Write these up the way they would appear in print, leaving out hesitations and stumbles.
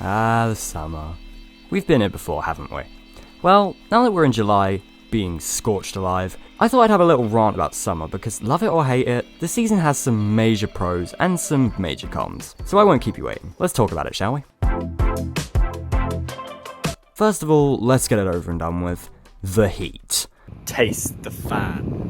Ah, the summer. We've been here before, haven't we? Well, now that we're in July, being scorched alive, I thought I'd have a little rant about summer because, love it or hate it, the season has some major pros and some major cons. So I won't keep you waiting. Let's talk about it, shall we? First of all, let's get it over and done with. The heat. Taste the fan.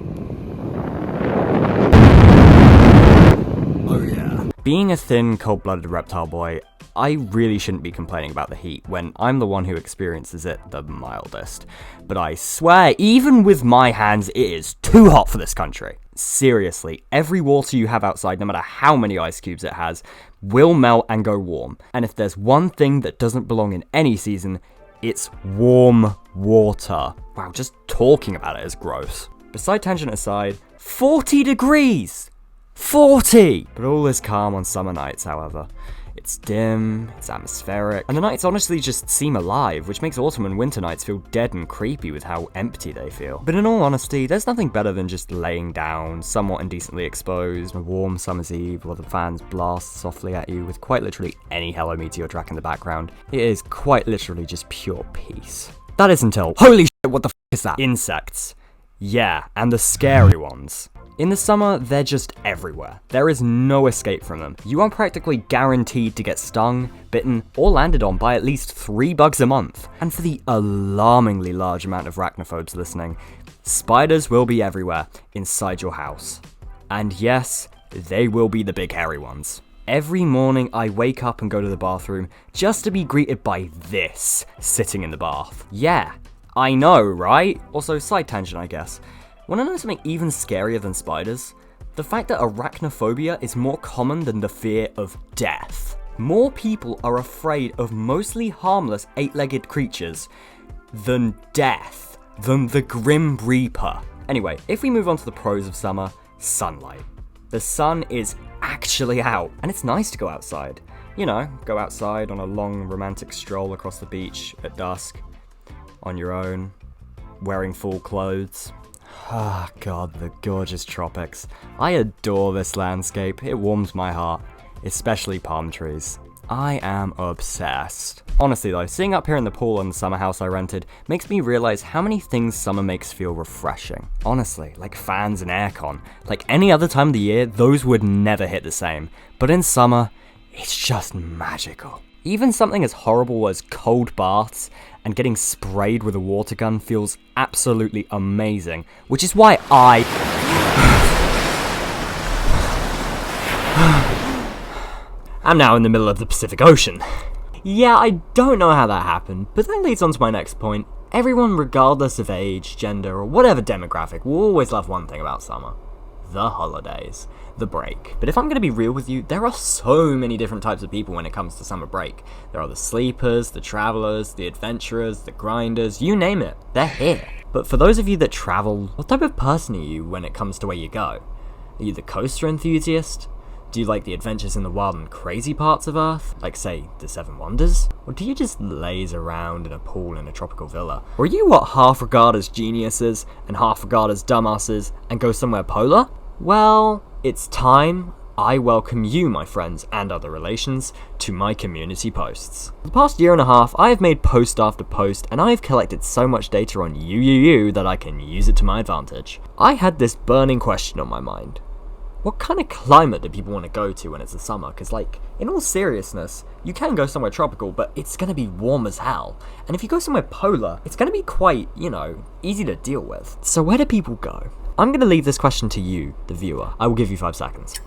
Oh yeah. Being a thin, cold-blooded reptile boy, I really shouldn't be complaining about the heat when I'm the one who experiences it the mildest. But I swear, even with my hands, it is too hot for this country. Seriously, every water you have outside, no matter how many ice cubes it has, will melt and go warm. And if there's one thing that doesn't belong in any season, it's warm water. Wow, just talking about it is gross. But side tangent aside, 40 degrees! 40! But all is calm on summer nights, however. It's dim, it's atmospheric, and the nights honestly just seem alive, which makes autumn and winter nights feel dead and creepy with how empty they feel. But in all honesty, there's nothing better than just laying down, somewhat indecently exposed, on a warm summer's eve while the fans blast softly at you with quite literally any Hello Meteor track in the background. It is quite literally just pure peace. That is until, holy shit, what the f is that? Insects. Yeah, and the scary ones. In the summer, they're just everywhere. There is no escape from them. You are practically guaranteed to get stung, bitten, or landed on by at least 3 bugs a month. And for the alarmingly large amount of arachnophobes listening, spiders will be everywhere inside your house. And yes, they will be the big hairy ones. Every morning I wake up and go to the bathroom just to be greeted by this sitting in the bath. Yeah, I know, right? Also, side tangent, I guess. Wanna know something even scarier than spiders? The fact that arachnophobia is more common than the fear of death. More people are afraid of mostly harmless 8-legged creatures than death, than the Grim Reaper. Anyway, if we move on to the pros of summer, sunlight. The sun is actually out, and it's nice to go outside. You know, go outside on a long romantic stroll across the beach at dusk, on your own, wearing full clothes. Ah, God, the gorgeous tropics. I adore this landscape. It warms my heart, especially palm trees. I am obsessed. Honestly though, sitting up here in the pool in the summer house I rented makes me realize how many things summer makes feel refreshing. Honestly, like fans and aircon. Like any other time of the year, those would never hit the same. But in summer, it's just magical. Even something as horrible as cold baths and getting sprayed with a water gun feels absolutely amazing, which is why I'm now in the middle of the Pacific Ocean. Yeah, I don't know how that happened, but that leads on to my next point. Everyone, regardless of age, gender, or whatever demographic, will always love one thing about summer. The holidays. The break. But if I'm going to be real with you, there are so many different types of people when it comes to summer break. There are the sleepers, the travelers, the adventurers, the grinders, you name it. They're here. But for those of you that travel, what type of person are you when it comes to where you go? Are you the coaster enthusiast? Do you like the adventures in the wild and crazy parts of Earth, like say, the 7 Wonders? Or do you just laze around in a pool in a tropical villa? Or are you what half regard as geniuses and half regard as dumbasses and go somewhere polar? Well, it's time I welcome you, my friends and other relations, to my community posts. For the past year and a half, I have made post after post, and I have collected so much data on you that I can use it to my advantage. I had this burning question on my mind. What kind of climate do people want to go to when it's the summer? Because, like, in all seriousness, you can go somewhere tropical, but it's going to be warm as hell. And if you go somewhere polar, it's going to be quite, easy to deal with. So where do people go? I'm going to leave this question to you, the viewer. I will give you 5 seconds.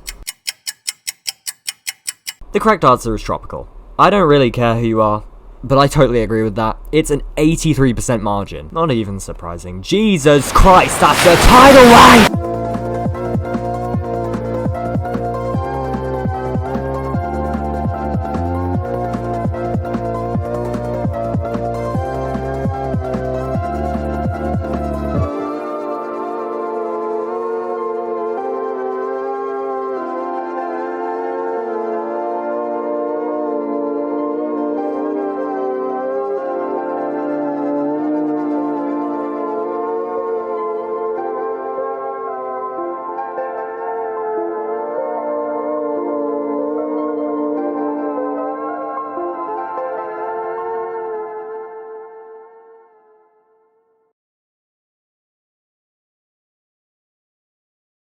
The correct answer is tropical. I don't really care who you are, but I totally agree with that. It's an 83% margin. Not even surprising. Jesus Christ, that's a tidal wave!